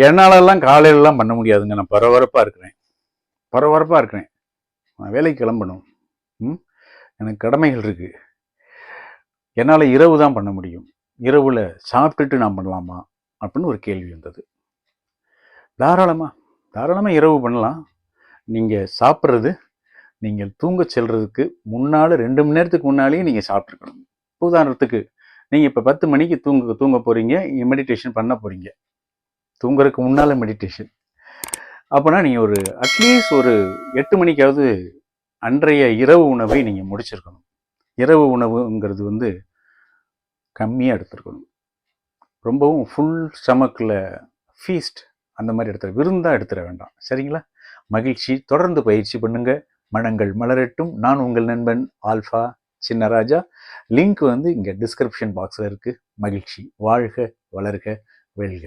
என்னாலெல்லாம் காலையிலலாம் பண்ண முடியாதுங்க. நான் பரபரப்பாக இருக்கிறேன். நான் வேலைக்கு கிளம்பணும். எனக்கு கடமைகள் இருக்குது. என்னால் இரவு தான் பண்ண முடியும். இரவில் சாப்பிட்டுட்டு நான் பண்ணலாமா அப்படின்னு ஒரு கேள்வி வந்தது. தாராளமாக இரவு பண்ணலாம். நீங்கள் சாப்பிட்றது நீங்கள் தூங்க செல்றதுக்கு முன்னால் 2 மணி நேரத்துக்கு முன்னாலேயே நீங்கள் சாப்பிட்ருக்கணும். உதாரணத்துக்கு நீங்கள் இப்போ 10 மணிக்கு தூங்க போகிறீங்க, மெடிடேஷன் பண்ண போகிறீங்க. தூங்குறதுக்கு முன்னால் மெடிடேஷன். அப்போனா நீங்கள் ஒரு அட்லீஸ்ட் ஒரு 8 மணிக்காவது அன்றைய இரவு உணவை நீங்கள் முடிச்சிருக்கணும். இரவு உணவுங்கிறது கம்மியாக எடுத்துருக்கணும். ரொம்பவும் ஃபுல் ஸ்டமக்கில் ஃபீஸ்ட் அந்த மாதிரி விருந்தாக எடுத்துட வேண்டாம். சரிங்களா? மகிழ்ச்சி. தொடர்ந்து பயிற்சி பண்ணுங்க. மனங்கள் மலரட்டும். நான் உங்கள் நண்பன் ஆல்ஃபா சின்னராஜா. லிங்க் இங்கே டிஸ்கிரிப்ஷன் பாக்ஸில் இருக்குது. மகிழ்ச்சி. வாழ்க வளர்க வெல்க.